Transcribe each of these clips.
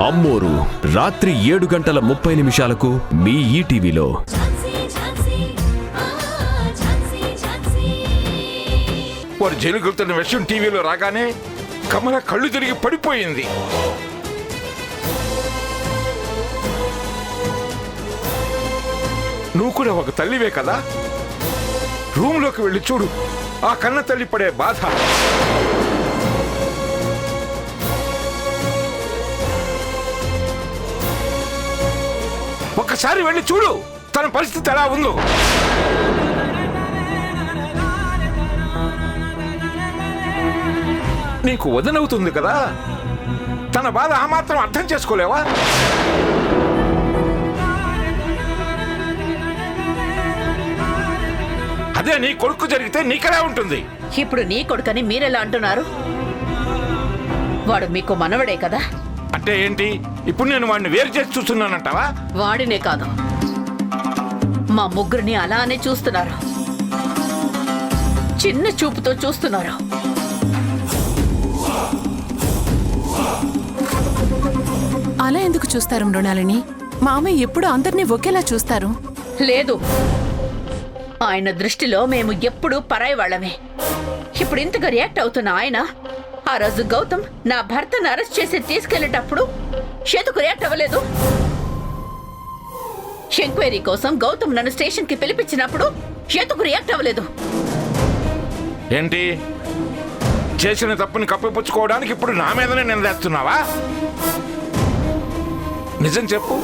అమ్మోరు రాత్రి 7:30 మీ ఈటీవీలో. వాడు జైలుకి వెళ్తున్న విషయం టీవీలో రాగానే కమల కళ్ళు తిరిగి పడిపోయింది. నువ్వు కూడా ఒక తల్లివే కదా, రూమ్లోకి వెళ్ళి చూడు ఆ కన్న తల్లి పడే బాధ. ఒక్కసారి వెళ్ళి చూడు తన పరిస్థితి ఎలా ఉందో. నీకు వదనవుతుంది కదా, తన బాధ ఆ మాత్రం అర్థం చేసుకోలేవా? అదే నీ కొడుకు జరిగితే నీకెలా ఉంటుంది? ఇప్పుడు నీ కొడుకని మీరెలా అంటున్నారు? వాడు మీకు మనవడే కదా. అంటే ఏంటి, ఇప్పుడు నేను వాడిని వేరు చేసి చూస్తున్నానంటావా? వాడినే కాదు, మా ముగ్గురిని అలానే చూస్తున్నారు, చిన్న చూపుతో చూస్తున్నారు. అలా ఎందుకు చూస్తారు మృణాలిని? మామయ్య ఎప్పుడు అందరినీ ఒకేలా చూస్తారు. లేదు, ఆయన దృష్టిలో మేము ఎప్పుడూ పరాయి వాళ్ళమే. ఇప్పుడు ఇంతగా రియాక్ట్ అవుతున్న ఆయన ఆ రోజు గౌతమ్ నా భర్తను అరెస్ట్ చేసి తీసుకెళ్లేటప్పుడు ఎందుకు రియాక్ట్ అవ్వలేదు? ఎంక్వైరీ కోసం గౌతమ్ నన్ను స్టేషన్ కి పిలిపించినప్పుడు ఎందుకు రియాక్ట్ అవ్వలేదు? ఏంటి, చేసిన తప్పుని కప్పిపుచ్చుకోవడానికి ఇప్పుడు నా మీదనే నిందేస్తున్నావా? నిజం చెప్పు,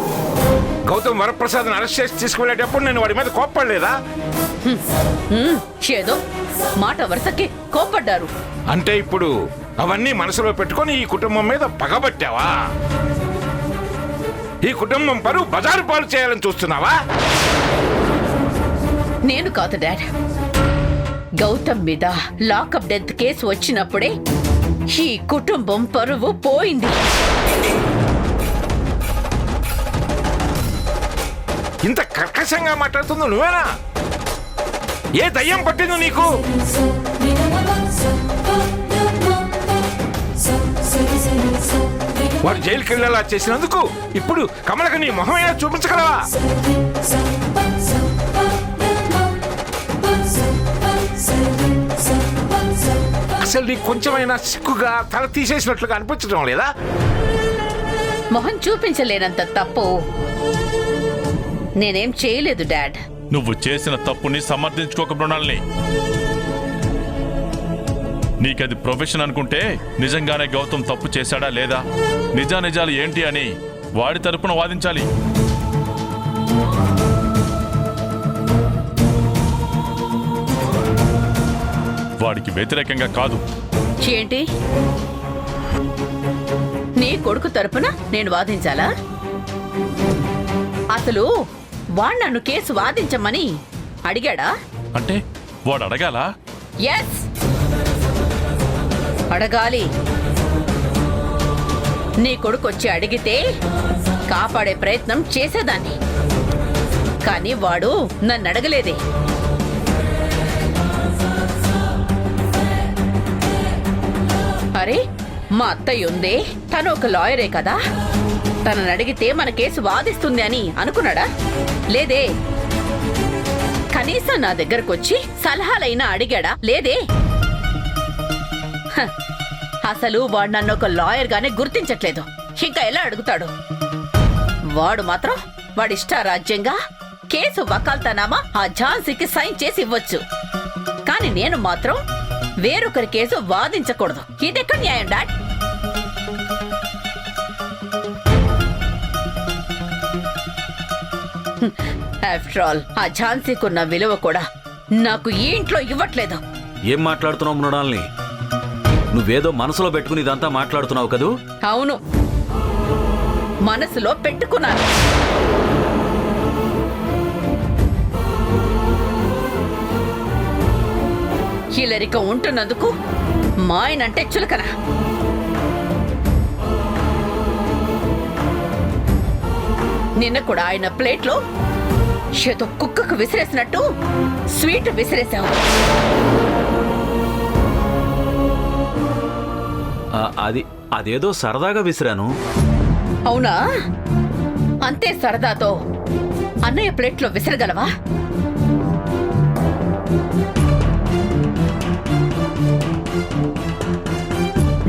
గౌతమ్ వరప్రసాద్ని అరెస్ట్ చేసి తీసుకువెళ్ళేటప్పుడు నేను వాడి మీద కోప్పడలేదా? ఏదో మాట వరుసకి కోప్పడ్డారు. అంటే ఇప్పుడు అవన్నీ మనసులో పెట్టుకొని ఈ కుటుంబం మీద పగబట్టావా? ఈ కుటుంబం పరువు బజారు పాలు చేయాలని చూస్తున్నావా? నేను కాదు డాడ్, గౌతమ్ మీద లాకప్ డెత్ కేసు వచ్చినప్పుడే ఈ కుటుంబం పరువు పోయింది. ఇంత కర్కశంగా మాట్లాడుతుందో నువ్వేనా? ఏ దయ్యం పట్టిందో నీకు? వాడు జైలుకి వెళ్ళేలా చేసినందుకు ఇప్పుడు కమలకు నీ మొహమైనా చూపించగలవా? అసలు నీకు కొంచెమైనా సిగ్గుగా తల తీసేసినట్లుగా అనిపించడం లేదా? మొహం చూపించలేనంత తప్పు నేనేం చేయలేదు డాడ్. నువ్వు చేసిన తప్పుని సమర్థించుకోక మృణాలిని. నీకది ప్రొఫెషన్ అనుకుంటే నిజంగానే గౌతమ్ తప్పు చేశాడా లేదా, నిజానిజాలు ఏంటి అని వాడి తరపున వాదించాలి. వాడికి వ్యతిరేకంగా కాదు. ఏంటి, నీ కొడుకు తరపున నేను వాదించాలా? అసలు వాడు నన్ను కేసు వాదించమని అడిగాడా? అంటే వాడు అడగాలా? ఎస్, అడగాలి. నీ కొడుకు వచ్చి అడిగితే కాపాడే ప్రయత్నం చేసేదాన్ని, కానీ వాడు నన్ను అడగలేదే. అరే, మా అత్తయ్య ఉందే, తను ఒక లాయరే కదా, తనని అడిగితే మన కేసు వాదిస్తుంది అని అనుకున్నాడా? లేదే. కనీసం నా దగ్గరకు వచ్చి సలహాలైనా అడిగాడా? లేదే. అసలు వాడు నన్ను ఒక లాయర్ గానే గుర్తించట్లేదు, ఇంకా ఎలా అడుగుతాడు? వాడు మాత్రం వాడిష్టారాజ్యంగా కేసు వకాల్తానామా ఆ ఝాన్సీకి సైన్ చేసి ఇవ్వచ్చు, కానీ నేను మాత్రం వేరొకరి కేసు వాదించకూడదు. ఇదెక్కడ న్యాయం డాడ్? ఆఫ్టర్ ఆల్ ఆ ఝాన్సీకున్న విలువ కూడా నాకు ఈ ఇంట్లో ఇవ్వట్లేదు. ఏం మాట్లాడుతున్నావు మృణాలిని? నువ్వేదో మనసులో పెట్టుకుని ఇదంతా మాట్లాడుతున్నావు కదూ? అవును, మనసులో పెట్టుకున్నాను. ఇల్లరిక ఉంటున్నందుకు మా ఆయనంటే చులకన. నిన్న కూడా ఆయన ప్లేట్లో ఏదో కుక్కకు విసిరేసినట్టు స్వీట్ విసిరేసావు. అదేదో సరదాగా విసిరాను. అవునా? అంతే సరదాతో అన్నయ్య ప్లేట్లో విసరగలవా?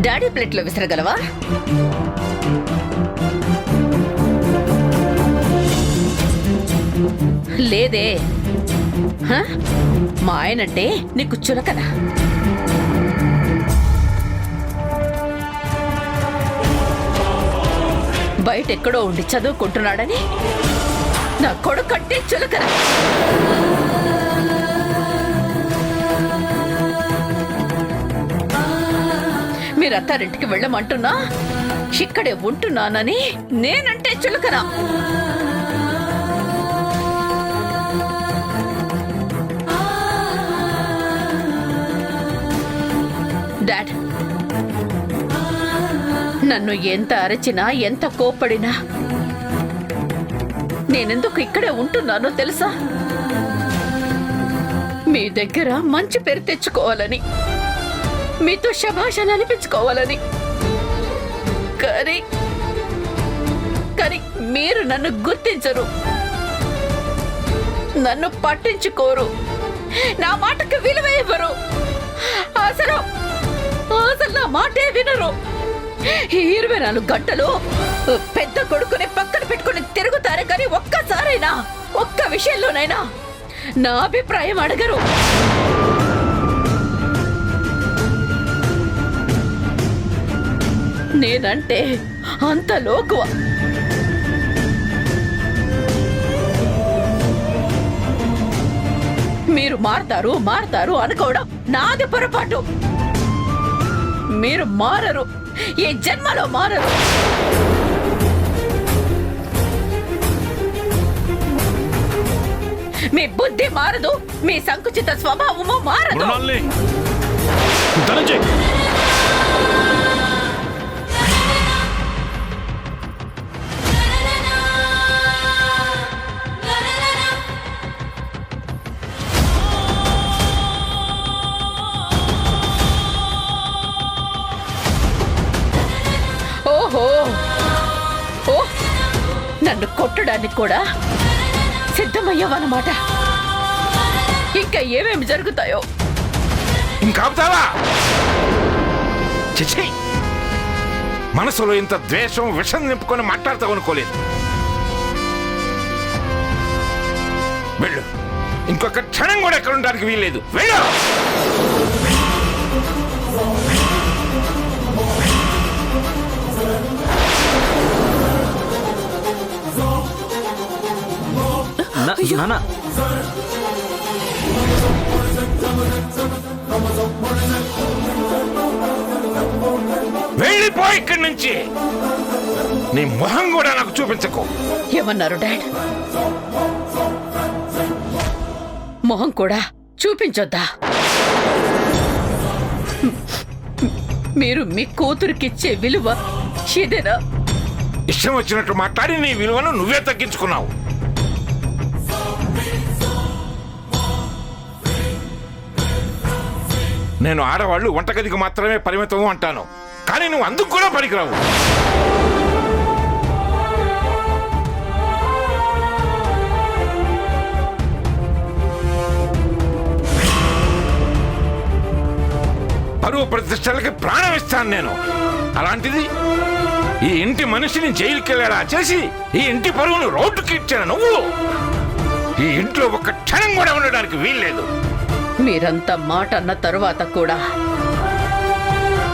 డాడీ ప్లేట్లో విసరగలవా? లేదే. హ? మా ఆయనంటే నీకు చులకన. బయటెక్కడో ఉండి చదువుకుంటున్నాడని నా కొడుకంటే చులకన. మీరు అత్తారింటికి వెళ్ళమంటున్నా ఇక్కడే ఉంటున్నానని నేనంటే చులకన. డాడ్, నన్ను ఎంత అరచినా ఎంత కోప్పడినా నేనెందుకు ఇక్కడే ఉంటున్నానో తెలుసా? మీ దగ్గర మంచి పేరు తెచ్చుకోవాలని, మీతో శభాషణ అనిపించుకోవాలని. కానీ మీరు నన్ను గుర్తించరు, నన్ను పట్టించుకోరు, నా మాటకు విలువ ఇవ్వరు. అసలు నా మాటే వినరు. 24 గంటలు పెద్ద కొడుకుని పక్కన పెట్టుకుని తిరుగుతారే కానీ ఒక్కసారైనా ఒక్క విషయంలోనైనా నా అభిప్రాయం అడగరు. నేనంటే అంత లోకువ. మీరు మారతారు అనుకోవడం నాది పొరపాటు. మీరు మారరు, ఈ జన్మలో మారరు. మీ బుద్ధి మారదు, మీ సంకుచిత స్వభావము మారదు. ఓహో, నన్ను కొట్టడానికి కూడా సిద్ధమయ్యావన్నమాట. ఇంకా ఏమేమి జరుగుతాయో. ఇంకా ఆపుతావా? చిచి, మనసులో ఇంత ద్వేషం విషం నింపుకొని మాట్లాడతావు అనుకోలేదు. వెళ్ళు, ఇంకొక క్షణం కూడా ఎక్కడ ఉండడానికి వీల్లేదు. వెళ్ళు. నాన్న, వెళ్ళిపో ఇక్కడి నుంచి. నీ మొహం కూడా నాకు చూపించకు. ఏమన్నారు డాడ్? మొహం కూడా చూపించొద్దా? మీరు మీ కూతురికిచ్చే విలువ ఇదేనా? ఇష్టం వచ్చినట్టు మాట్లాడి నీ విలువను నువ్వే తగ్గించుకున్నావు. నేను ఆడవాళ్ళు వంటగదికి మాత్రమే పరిమితం అంటాను, కానీ నువ్వు అందుకు కూడా పనికిరావు. పరువు ప్రతిష్టలకి ప్రాణం ఇస్తాను నేను. అలాంటిది ఈ ఇంటి మనిషిని జైలుకి వెళ్ళాడా చేసి ఈ ఇంటి పరువును రోడ్డుకి ఇచ్చాను నువ్వు. ఈ ఇంట్లో ఒక్క క్షణం కూడా ఉండడానికి వీల్లేదు. మీరంతా మాట అన్న తరువాత కూడా